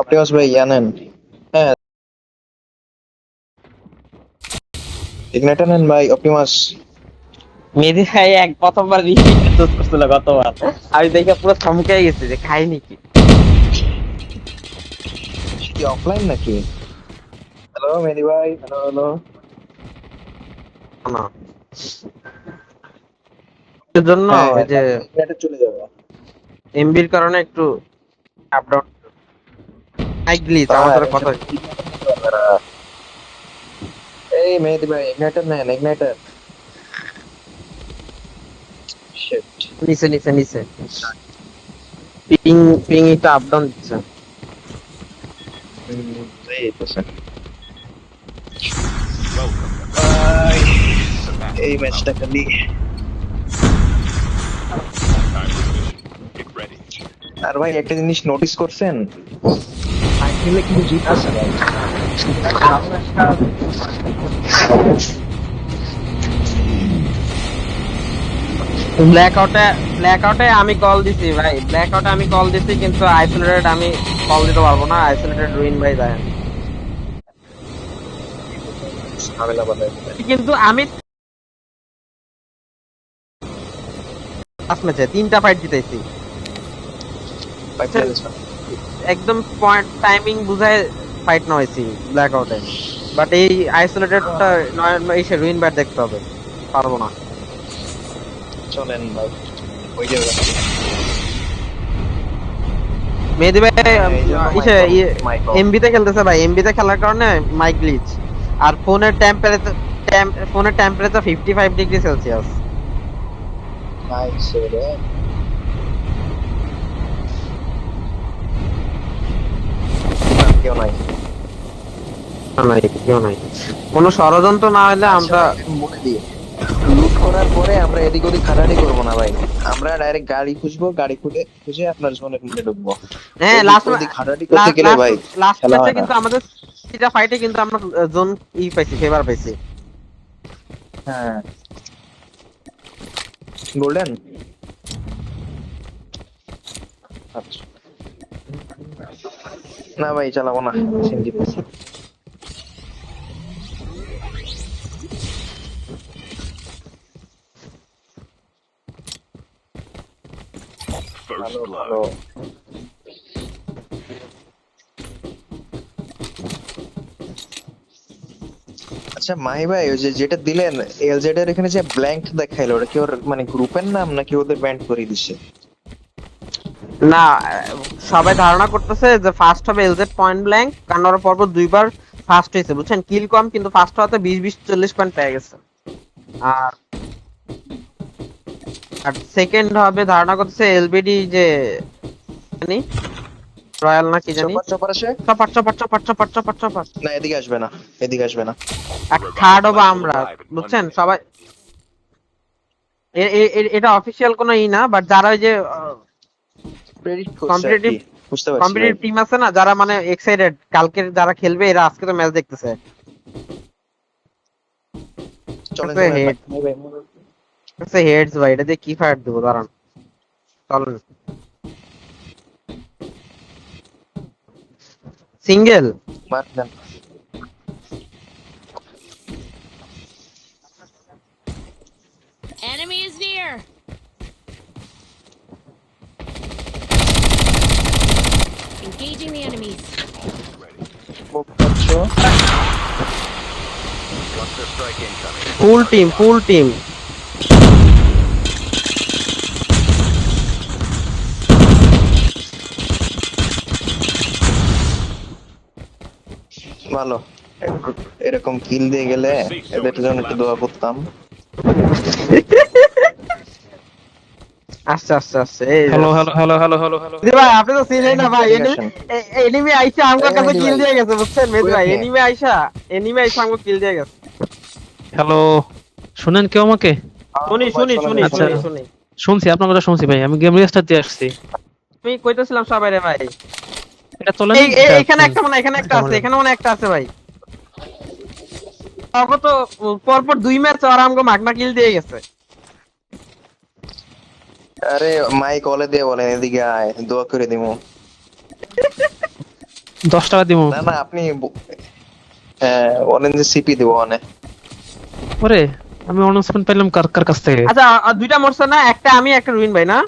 Optimus ভাই জানেন? হ্যাঁ, ইগনাইটর নেন ভাই অপটিমাস। মেহেদী ভাই এক প্রথমবার রিপিট চুজ করছিল গতবার। আমি দেখে পুরো থমকে গেছি যে খাইনি কি। সে কি অফলাইন নাকি? হ্যালো মেহেদি ভাই, হ্যালো হ্যালো। না এর জন্য হ্যাঁ ওই হ্যাঁ, যে তারপরে ইগনাইটর চলে যাবে। এমবির কারণে একটু আপ ডাউন। মাইক গ্লিচ আমার হ্যাঁ, সাথে কথা। ইগনাইটর নিতে পারবে না। এই মেহেদি ভাই ইগনাইটর নেন, ইগনাইটর। শিট। নিচে নিচে নিচে পিং পিং একটু আপ ডাউন দিচ্ছে। এই তো স্যার ভাই, এই ম্যাচটা খালি। আর ভাই একটা জিনিস নোটিস করছেন, আইপিএল এ কিন্তু জিততেছে ভাই। ব্ল্যাক আউটে আমি কল দিছি ভাই, ব্ল্যাক আউটে আমি কল দিছি কিন্তু আইসোলেটেড আমি কল দিতে পারবো না। আইসোলেটেড রুইন ভাই দেখেন। ঝামেলা বাধায় দিলেন। কিন্তু আমি ফার্স্ট ম্যাচে 3টা ফাইট জিতেছি। Pipeline sir. একদম পয়েন্ট টাইমিং বুঝায় ফাইট না হয়েছি ব্ল্যাক আউটে। বাট এই আইসোলেটেডটা এসে রুইন ব্যাট দেখতে হবে, পারবো না। চলেন ভাই, হয়ে যাবে। মেহেদি ভাই এই জন্য ইসে মাইকল এমবিতে খেলতেছে ভাই, এমবিতে খেলার কারণে মাইক গ্লিচ। আর ফোনের টেম্পারেচার 55 ডিগ্রি সেলসিয়াস। নাইস রে। কেউ নাই। নাই কেউ নাই, কোনো ষড়যন্ত্র না হলে আচ্ছা আমরা ভাই, আমি বলে দিই, লুট করার পরে আমরা এদিক ওদিক খাটাখাটি করবো না ভাই। আমরা ডাইরেক্ট গাড়ি খুঁজবো, গাড়ি খুঁজে আপনার জোনের মধ্যে ঢুকবো। হ্যাঁ এদিক লাস্ট ওদিক খাটাখাটি করতে গেলে লাস্ট ভাই লাস্ট খেলা ম্যাচে হয় না। কিন্তু আমাদের সিটা ফাইটে কিন্তু আমরা জোন পাইছি, ফেভার পাইছি। হ্যাঁ, গোল্ডেন। আচ্ছা, না ভাই চালাবো না, সিনজিত। ভালো ভালো। আচ্ছা মাহি ভাই, ওই যে যেটা দিলেন এলজেড এর এখানে যে ব্ল্যাঙ্ক দেখাইলো, ওটা কি ওর মানে গ্রুপের নাম নাকি ওদের ব্যান্ড করে দিছে? না সবাই ধারণা করতেছে যে ফার্স্ট হবে এলজেড পয়েন্ট ব্ল্যাঙ্ক, কারণ ওরা পরপর দুইবার ফার্স্ট হয়েছে বুঝছেন, কিল কম কিন্তু ফার্স্ট হওয়াতে 20-20-40 পয়েন্ট পেয়ে গেছে। আর আর সেকেন্ড হবে ধারণা করতেছে এলবিডি, যে জানি রয়্যাল না কি জানি, চপার চপার আসে। Chopper chopper chopper chopper chopper chopper. না এদিকে আসবে না, এদিকে আসবে না। আর থার্ড হবে আমরা বুঝছেন সবাই। এটা অফিসিয়াল কোনো ই না, বাট যারা ওই যে প্রেডিক্ট করছে আর কম্পিটিটিভ কি, বুঝতে পারছি ভাই। কম্পিটিটিভ টিম আছে না, যারা মানে এক্সাইটেড কালকে যারা খেলবে, এরা আজকে তো ম্যাচ দেখতেছে। চলেন কাছে চলেন হেড, ভাই, ভাই কাছে হেডস ভাই, এটা দিয়ে কি ফায়ার দেবো দাঁড়ান। চলেন সিঙ্গেল। মার দেন। Enemy is near. Engaging the enemies. Move করছো। Full team full team. ভালো, এরকম কিল দিয়ে গেলে এদের জন্য একটু দোয়া করতাম। আচ্ছা আচ্ছা আচ্ছা, এই hello hello hello hello hello hello Mehedi ভাই আপনি তো চিনেন না ভাই, এদিকে আসেন। এনিমি আইসা আমার এই কাছে মেহেদী কিল ভাই, দিয়ে গেছে বুঝছেন মেহেদি কই ভাই, আপনি? এনিমি আইসা আমাকে কিল দিয়ে গেছে। হ্যালো, শুনেন কেউ আমাকে? শুনি আমার শুনি শোনা শুনি যায়, আচ্ছা, শোনা শুনি যায়। শুনি। শুনছি আপনার কথা শুনছি ভাই, আমি গেম রেজিস্টার দিয়ে আসছি। আমি কইতেছিলাম সবাই রে ভাই, এটা চলেন, এখানে একটা মানে এখানে একটা আছে, এখানে মানে একটা আছে ভাই। তারপর তো পরপর 2 ম্যাচ আর আমাকে মাগনা কিল দিয়ে গেছে। আরে মাই কলে দিয়ে বলেন এদিকে আয়, দোয়া করে দিমু। 10 টাকা দিব। না না আপনি হ্যাঁ বলেন যে সিপি দেবো মানে। ওরে আমি অনাউন্সমেন্ট পেলাম কার কার কাছ থেকে? আচ্ছা দুইটা মরছে না, একটা আমি একটা রুইন ভাই না?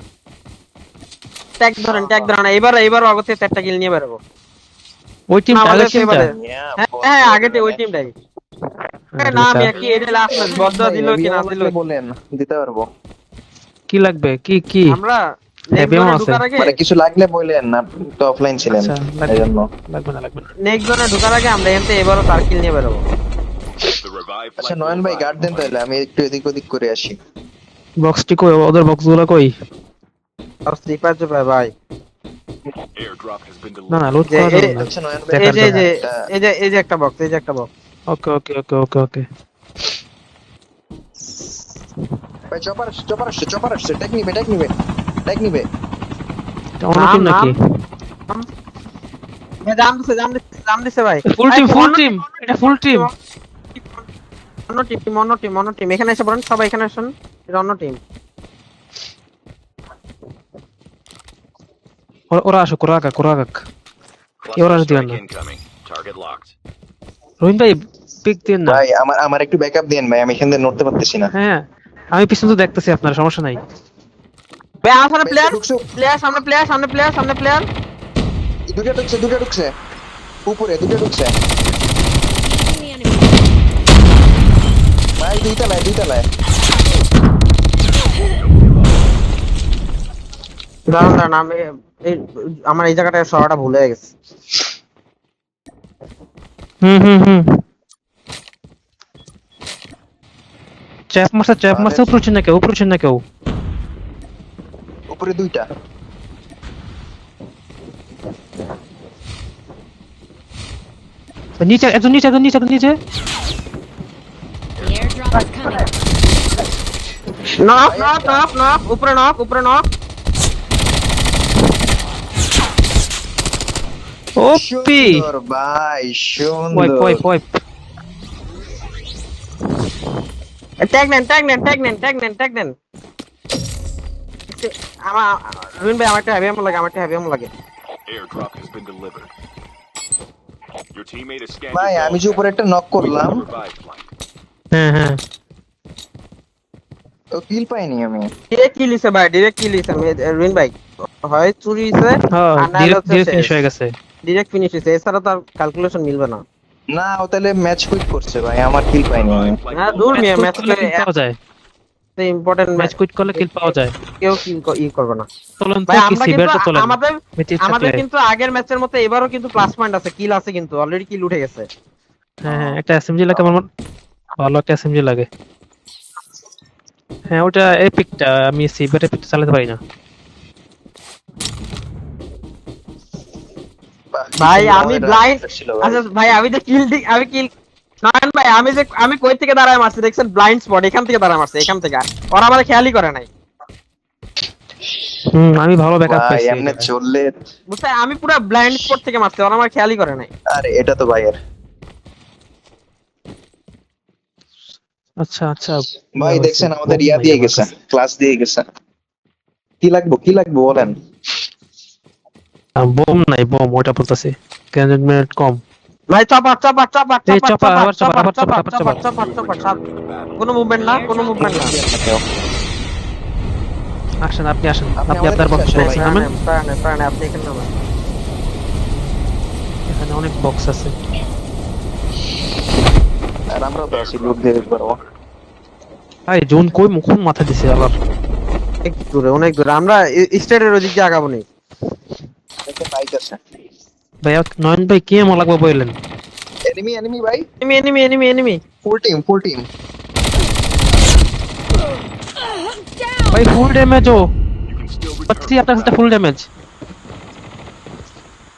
ট্যাগ ধরেন এবার অগতে 4টা কিল নিয়ে বেরোবো। ওই টিম আমাদের আগের টিমটা? এবারে- হ্যাঁ আগেতে ওই টিমটাই। না আমি কি এটা লাস্ট ম্যাচ বদ্ধ দিল কি না দিল বলেন দিতে পারবো। কি লাগবে? কি কি? আমরা হ্যাঁ, নেক্সট BM জোনে আছে। ঢোকার আগে মানে কিছু লাগলে বলেন না, আপনি তো অফলাইন ছিলেন আচ্ছা, এই জন্য। লাগবে না লাগবে না। নেক্সট জোনে ঢোকার আগে আমরা এখান থেকে এবারও সার্কেল নিয়ে বেরোবো। আচ্ছা নয়ন ভাই গার্ড দেন তাহলে, আমি একটু এদিক ওদিক করে আসি। বক্সটি কই? ওদের বক্সগুলো কই? আর স্লিপার চুপে ভাই। না না লুট যে করা যাবে না। আচ্ছা নয়ন ভাই দেখার এই যে একটা- এই যে একটা বক্স, এই যে একটা বক্স। ওকে ওকে ওকে ওকে ওকে। ভাই চপার আসছে টেক নিবে এটা অন্য টিম নাকি? ভাই জাম দিছে ভাই। ফুল টিম এটা ফুল টিম। অন্য টিম এখানে এসে বলেন, সবাই এখানে আসুন, এটা অন্য টিম। ওরা আসো, ওরা আগাক। ওরা আসো দিবেন না। রহিম ভাই পিক দিন না। ভাই আমার একটু ব্যাকআপ দেন ভাই, আমি এখান থেকে নড়তে পারতেছি না। হ্যাঁ আমি পিছন তো দেখতেছি, আপনার সমস্যা নাই। ভাই আমার সামনে প্লেয়ার, ঢুকছো? সামনে প্লেয়ার। দুটো ঢুকছে উপরে, দুটো ঢুকছে Engaging the enemies. ভাই, দুইতলায়। দাঁড়ান আমি আমার এই জায়গাটা শহরটা ভুলে গেছে। হুম। চ্যাপ মারছে উপরে উঠছেন না কেউ? উপরে দুইটা। একজন নিচে। The airdrop is coming. Knock উপরে নক। ওপি সুন্দর ভাই, সুন্দর। ওয়াইপ। ট্যাগ নেন। আমার রুইন ভাই, আমার একটা হেভি আমো লাগে। ভাই আমি যে উপরে একটা নক করলাম, হ্যাঁ তো কিল পাইনি আমি। ডিরেক্ট কিল হইছে ভাই, আমি রুইন ভাই হয় চুরি হইছে হ্যাঁ আর না হলে হচ্ছে ডিরেক্ট ফিনিশ হয়ে গেছে। ডিরেক্ট ফিনিশ হইছে, এছাড়া তো আর ক্যালকুলেশন মিলবে না। না ও তাহলে ম্যাচ কুইট করছে ভাই, আমার কিল পাইনি আমি। না দূর মিয়া, ম্যাচ করলে কিল পাওয়া যায়। ইম্পর্টেন্ট ম্যাচ কুইট করলে কিল পাওয়া যায়। কেউ কিল করবে না চলেন তো ভাই। কি আমরা সিভারটা কিন্তু চলেন। আমাদের কিন্তু আগের ম্যাচের মতো এবারও কিন্তু প্লাস পয়েন্ট আছে, কিল আছে, কিন্তু অলরেডি কিল উঠে গেছে। হ্যাঁ একটা এসএমজি লাগে আমার ভালো একটা এসএমজি লাগে। হ্যাঁ ওটা এপিকটা, আমি সিভার এপিকটা চালাতে পারি না। বাহ, ভাই সুন্দর আমি আমাদের ব্লাইন্ড, রাস্তা ছিল ভাই। আচ্ছা ভাই আমি কিল নয়ন ভাই, আমি কই থেকে দাঁড়ায় মারছি দেখছেন? ব্লাইন্ড স্পট, এখান থেকে দাঁড়ায় মারছে, এখান থেকে। ওরা আমার খেয়ালই করে নাই, আমি ভালো ব্যাকআপ ভাই পাইছি। এমনি চললে, বুঝতে? আমি পুরো ব্লাইন্ড স্পট থেকে মারছি, ওরা আমার খেয়ালই করে নাই। আরে এটা তো ভাইয়ের। আচ্ছা ভাই দেখছেন আমাদের ইয়া দিয়ে গেছে, ক্লাস দিয়ে গেছে। কি লাগবে বলেন। বোম নাই, বোম ওটা বলতেছি। গ্রেনেড মিনিট কম। ভাই চপার এই চপার, আবার চপার। কোনো মুভমেন্ট না। আসেন আপনি আপনি আপনার আমাদের বক্স কাছে আসেন, নামেন। প্রাণে আপনি এখানে নামেন। এখানে অনেক বক্স আছে। আর আমরা তো আছি, লুট দিয়ে পারবো। ভাই জোন কোন মাথা দিছে আবার? অনেক দূরে আমরা স্টেটের ওদিক দিয়ে আগাবো নি। দেখেন বাইক আছে। ভাই নয়ন ভাই কি এমন লাগবে বললেন? এনিমি ভাই, এনিমি ফুল টিম। ভাই ফুল ড্যামেজ ও পাচ্ছি আপনার কাছে ফুল ড্যামেজ।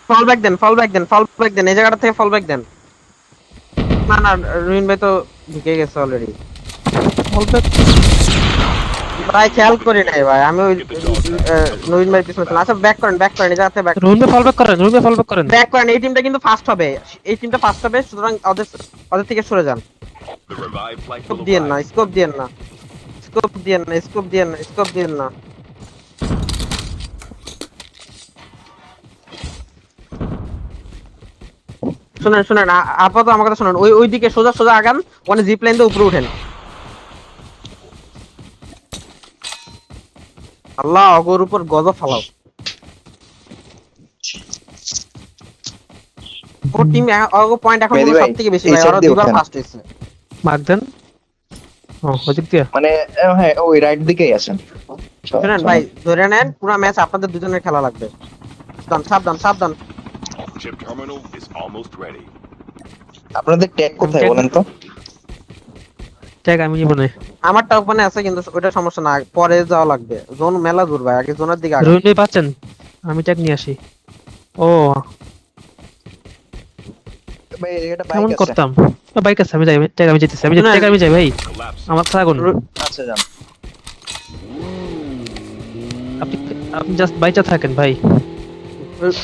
ফল ব্যাক দেন এই জায়গাটা থেকে ফল ব্যাক দেন। না রুইন ভাই তো ঢুকে গেছে অলরেডি। ভাই খেয়াল করি নাই ভাই, আমি ওই রুইন ভাই পিছনে ছিলাম। আচ্ছা ব্যাক করেন এই জায়গাতে ব্যাক রুমে ফল ব্যাক করেন। এই টিমটা কিন্তু ফার্স্ট হবে, সুতরাং ওদের থেকে সরে যান। স্কোপ দিয়েন না। শুনেন শুনেন আপাতত আমার কথা শুনেন, ওই দিকে সোজা সোজা আগান, ওখানে জিপ লাইন দিয়ে উপরে উঠেন। আল্লাহ অগর উপর গজব ফালাও। ও টিম অগ পয়েন্ট এখন মেহেদী ভাই, সবথেকে বেশি এই ভাই, side ওরা দিয়ে দুইবার ওঠেন। ফার্স্ট হয়েছে। মার্ক দেন। ও ওদিক দিয়ে মানে হ্যাঁ ওই রাইট দিকেই আছেন। শুনেন ভাই, ধরে নেন পুরো ম্যাচ আপনাদের দুজনের খেলা লাগবে। সাবধান সাবধান সাবধান। Chip terminal is almost ready. আপনাদের ট্যাগ কোথায় tag- বলেন তো? ট্যাগ আমি নিব না। আমারটা ওখানে আছে কিন্তু ওটা সমস্যা না, পরে যাওয়া লাগবে। জোন মেলা দূর ভাই, আগে জোনের দিকে আগে। রুইন ভাই পাচ্ছেন? আমি ট্যাগ নিয়ে আসি। ও ভাই এটা কেমন বাইক আছে। করতাম? বাইক আছে, আমি যাই, ট্যাগ আমি যেতেছি, শুনেন। ট্যাগ আমি যাই ভাই। Collapse. আমার ছাগুন আচ্ছা যান। আপনি, আপনি জাস্ট বাইচা থাকেন ভাই।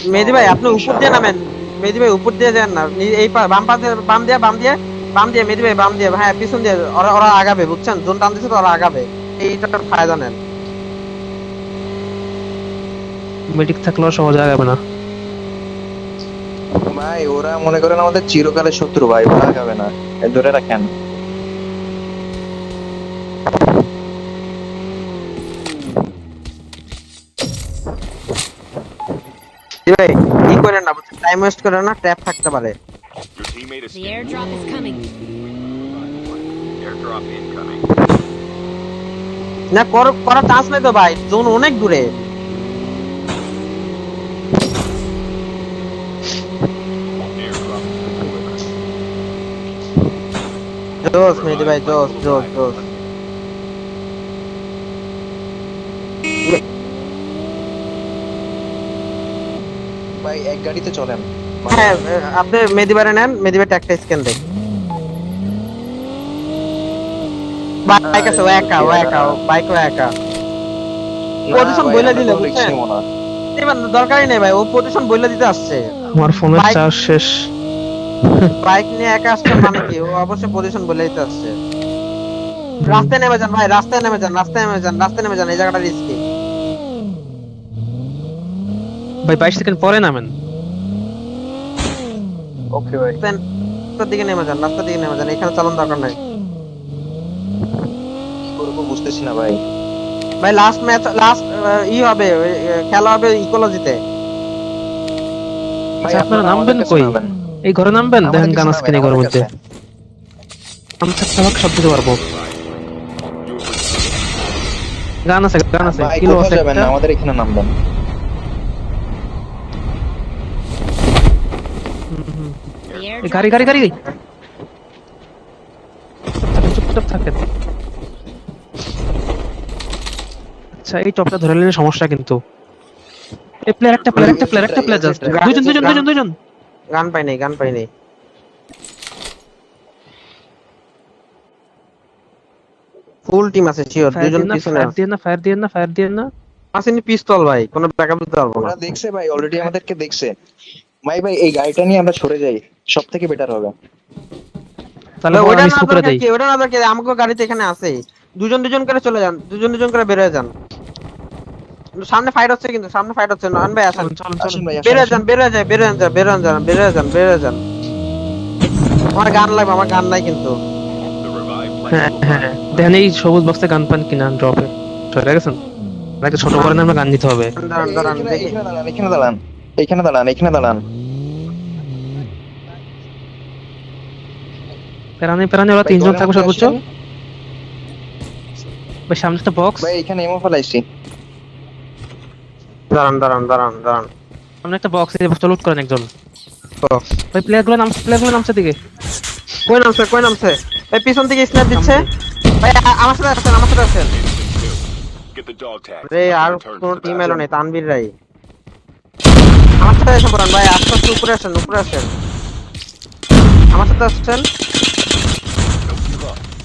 মেহেদী ভাই আপনি উপর দিয়ে নামেন, মেহেদী ভাই উপর দিয়ে যান না, এই বাম পাশে বাম দিয়ে মেহেদী ভাই বাম দিয়ে, হ্যাঁ পিছন দিয়ে। ওরা ওরা আগাবে বুঝছেন, জোন টান দিছে তো ওরা আগাবে, এইটার ফায়দা নেন। মেডিক থাকলেও সহজে আগাবে না। ভাই ওরা মনে করেন আমাদের চিরকালের শত্রু ভাই, ওরা আগাবে না, ধরে রাখেন। মেহেদী ভাই কি করেন না বুঝছেন, টাইম ওয়েস্ট করেন না, ট্র্যাপ থাকতে পারে। Your teammate is The airdrop is coming. airdrop incoming. না করার চান্স নাই তো ভাই, জোন অনেক দূরে। Airdrop delivered. জোস মেহেদী ভাই, জোস জোস জোস। ভাই এক গাড়িতে চলেন। হ্যাঁ আপনি মেহেদী ভাই নেন, মেহেদী ভাই ট্যাগটা স্ক্যান দেন। বাইক আছে, ও একা বাইক ও একা। না পজিশন ভাই, বলে আমরা দিলে তো বুঝছেন? রিস্ক নেবো না। এবার দরকারই নেই ভাই, ও পজিশন বলে দিতে আসছে। আমার ফোনের বাইক- চার্জ শেষ। বাইক নিয়ে একা আসছে মানে কি, ও অবশ্যই পজিশন বলে দিতে আসছে। রাস্তায় নেমে যান ভাই, রাস্তায় নেমে যান, এই জায়গাটা রিস্কি। ভাই 22 সেকেন্ড পরে নামেন। ওকে ভাই। রাস্তার দিকে নেমে যান, এখানে চালান দরকার নাই। কি করবো বুঝতেছি না ভাই। ভাই লাস্ট ম্যাচ হবে, খেলা হবে ইকোলজিতে। ভাই আচ্ছা, আপনারা আমাদের নামবেন কাছে কই? নামেন। এই ঘরে নামবেন, আমাদের দেখেন কাছে গান নামেন, স্ক্যানে ঘরের আমাদের মধ্যে। কাছে। আমি থাকতে আমাকে সব দিতে পারবো। গান আছে ভাই কিলো কোথাও আছে যাবেন একটা। না, আমাদের এখানে নামবেন। The এই airdrop গাড়ি is গাড়ি গাড়ি coming. চুপচাপ থাকেন। আচ্ছা এই টপটা ধরে নিলে সমস্যা কিন্তু। এই প্লেয়ার একটা প্লেয়ার জাস্ট দুইজন। গান পাই নাই। ফুল টিম আছে শিওর, দুজন পিছনে আছে। ফায়ার দিয়ে না। আসেনি পিস্তল ভাই, কোনো ব্যাকআপ দিতে পারবো না। ওরা দেখছে ভাই, অলরেডি আমাদেরকে দেখছে। ভাই এই গাড়িটা নিয়ে আমরা সরে যাই, সব থেকে বেটার হবে। তাহলে ভাই, ওইটা আমি না স্মোক করে দরকার দেই। কি, ওইটা না দরকার কি, আমাকে গাড়িতে এখানে আছে। দুজন করে চলে যান, দুজন করে বের হয়ে যান। সামনে ফাইট হচ্ছে নয়ন ভাই আসেন। আসুন ভাই, আসুন, বের হয়ে আসুন। যান। আমার গান নাই কিন্তু। The revived হ্যাঁ flight will হ্যাঁ arrive. দেখেন এই সবুজ বক্সে গান পান কিনা ড্রপে চলে গেছেন। নাকি ছোট করে আমরা গান নিতে হবে। দাঁড়ান দেখি। এখানে দাঁড়ান। পেরানি ওরা ভাই, তিনজন ঘরের থাকবে মধ্যে সর্বোচ্চ। আসেন। ভাই সামনে একটা বক্স, ভাই এখানে এমো ফেলাইছি। দাঁড়ান। সামনে একটা বক্স, এই বক্সটা লুট করেন একজন। ভাই প্লেয়ারগুলো নামছে দিকে। কই নামছে? ভাই পিছন থেকে স্ন্যাপ দিচ্ছে। ভাই আমার সাথে আসেন। Get the dog tag. রে আর Return to কোন the টিম battle. এলো নেই, তানভীর রাই। আমার সাথে এসে পড়ান ভাই, আস্তে উপরে আসেন। আমার সাথে আসছেন।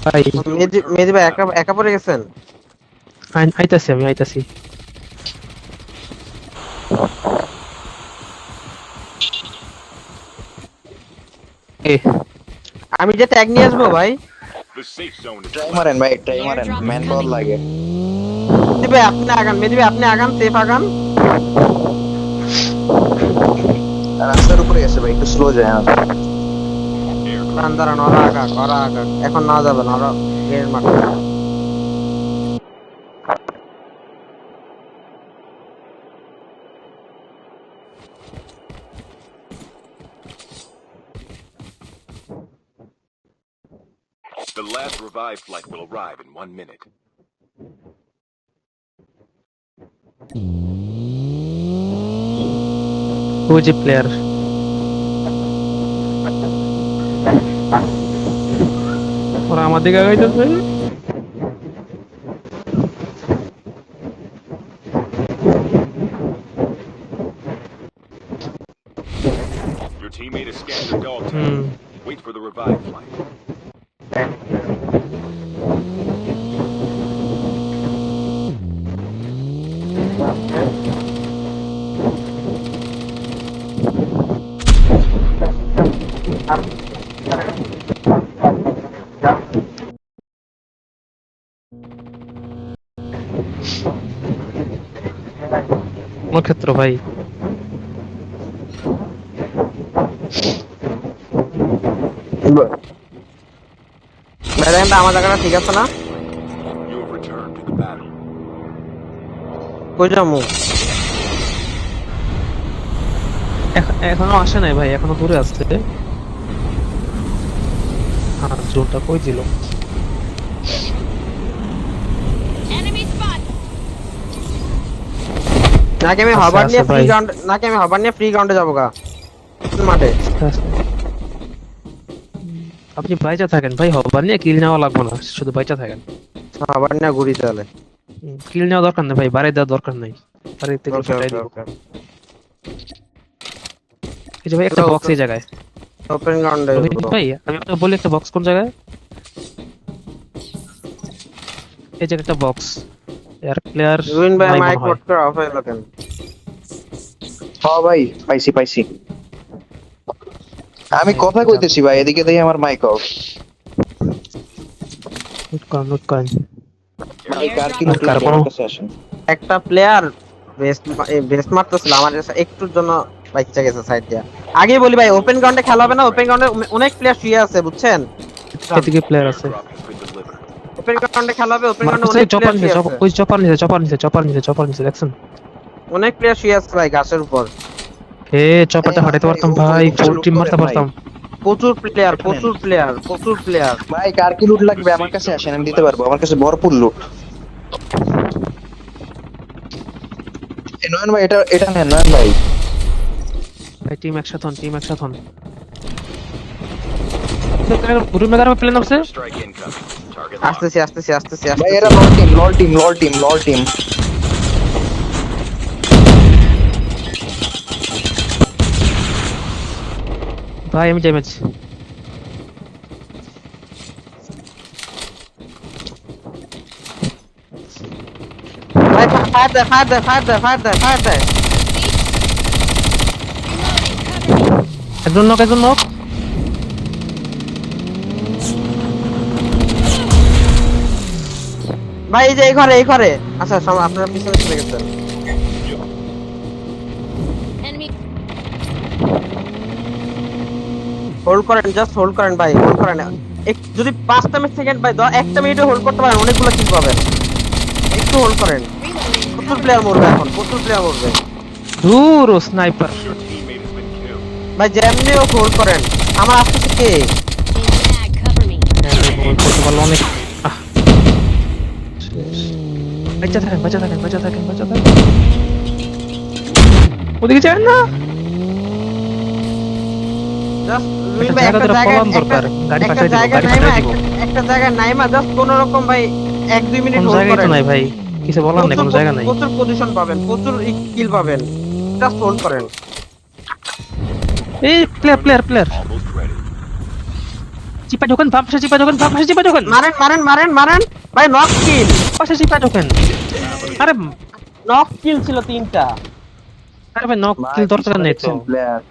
ভাই মেহেদী ভাই একা পড়ে গেছেন। আইতাছি। আমি যে ট্যাগ নিয়ে আসবো ভাই। The safe zone is try মারেন, ম্যান পাওয়ার লাগে। মেহেদী ভাই আপনি আগান, সেফ আগান। রাস্তার উপরে আছে ভাই, একটু স্লো যায়। দাঁড়ান দাঁড়ান, ওরা আগা এখন না যাবে না, ওরা গ্রেনেড মারতে হবে। The last revived flight will arrive in 1 minute. Who is the player? ওরা আমার দিকে আগাইতেছে। Your teammate has scanned your dog tag. Hmm Wait for the revived flight. কোন ক্ষেত্র ভাই? ভাই দেখেন তো আমার জায়গাটা ঠিক আছে না? You have returned to the battle. কই যামু? এখনো আসে নাই ভাই, এখনো দূরে আসছে। হ্যাঁ, জোনটা কই দিল? Enemy spot. নাকি আমি আচ্ছা, হবার নিয়ে আচ্ছা ফ্রি ভাই। গ্রাউন্ডে যাবো গা মাঠে। আপনি বাইচা থাকেন ভাই, হবার নিয়ে কিল নেওয়া লাগবে না, শুধু বাইচা থাকেন। হবার নিয়ে ঘুরি চলে। কিল নেওয়া দরকার নেই ভাই, বাড়ি দেওয়ার দরকার নেই, বাড়ি থেকে ওকে ফাটাই ওকে দিব। ওকে। এই যে ভাই একটা ওকে, বক্স ওকে। এই জায়গায়। ওপেন গ্রাউন্ডে রোহিত ভাই আমি আপনাকে বলি একটা বক্স কোন জায়গায়? এই জায়গায় একটা বক্স। এর প্লেয়ার রুইন ভাই মাইক মোড করে অফ হয়ে গেল। হ্যাঁ ভাই, পাইছি। আমি কথা কইতেছি ভাই, এদিকে দেখি আমার মাইক অফ। নোট করেন। ভাই কার কি আর কার লাগবে কোনো- আমার কাছে আসেন। একটা প্লেয়ার বেস্ট মারতেছিল, আমার কাছে একটুর জন্য বাচ্চা গেছে সাইড দিয়া। আগে বলি ভাই, ওপেন গ্রাউন্ডে খেলা হবে না, ওপেন গ্রাউন্ডে অনেক প্লেয়ার শুয়ে আছে বুঝছেন। এদিকে প্লেয়ার আছে। Airdrop has been delivered. Open গ্রাউন্ডে খেলা হবে, ওপেন গ্রাউন্ডে মারতেছে, অনেক চপার প্লেয়ার নিচে, শুয়ে আছে। ওই চপার নিচে দেখছেন? অনেক প্লেয়ার শুয়ে আছে ভাই গাছের উপর। এ চপারটা ফাটাইতে পারতাম ভাই, ফুল টিম মারতে পারতাম। প্রচুর প্লেয়ার। ভাই কার কি লুট লাগবে আমার কাছে আসেন, আমি দিতে পারবো, আমার কাছে ভরপুর লুট। নয়ন ভাই এটা নেন নয়ন ভাই। ভাই টিম একসাথে হন। রুমে গাড়ি প্লেন আছে। Strike incoming. Target locked. আসতেছি। ভাই এরা লল টিম। ভাই আমি ড্যামেজ। ভাই ফায়ার দেয়। একজন নক। ভাই এই যে এই ঘরে। আচ্ছা আপনারা পিছনে চলে গেছেন। Enemy. হোল্ড করেন ভাই, যদি 5টা সেকেন্ড ভাই 1টা মিনিটে হোল্ড করতে পারেন, অনেকগুলো কিল পাবেন। একটু হোল্ড করেন। Reloading. প্রচুর প্লেয়ার মরবে। দূর sniper. Your teammate has been killed. ভাই যেমনিও হোল্ড করেন। আমার আসতেছে কে? In mag. Cover me. করতে পারলো অনেক। বাচ্চা থাকেন। ওদিকে যান না। জাস্ট একটা জায়গা ধরে পলান দরকার, গাড়ি পাঠাই দিব। একটা জায়গায় নাইমা জাস্ট কোন রকম ভাই 1-2 মিনিট কোন হোল্ড জায়গায় তো করেন। নাই ভাই, কিছু বলার নেই, কোনো জায়গা নাই। প্রচুর পজিশন পাবেন, প্রচুর কিল পাবেন। জাস্ট হোল্ড করেন। এই প্লেয়ার Almost ready. চিপা ঢোকেন, বাম পাশে চিপা ঢোকেন। মারেন ভাই, নক কিল। পাশে চিপা ঢোকেন। আরে নক কিল ছিল 3টা। ভাই নক কিল দরকার নেই তো। প্লেয়ার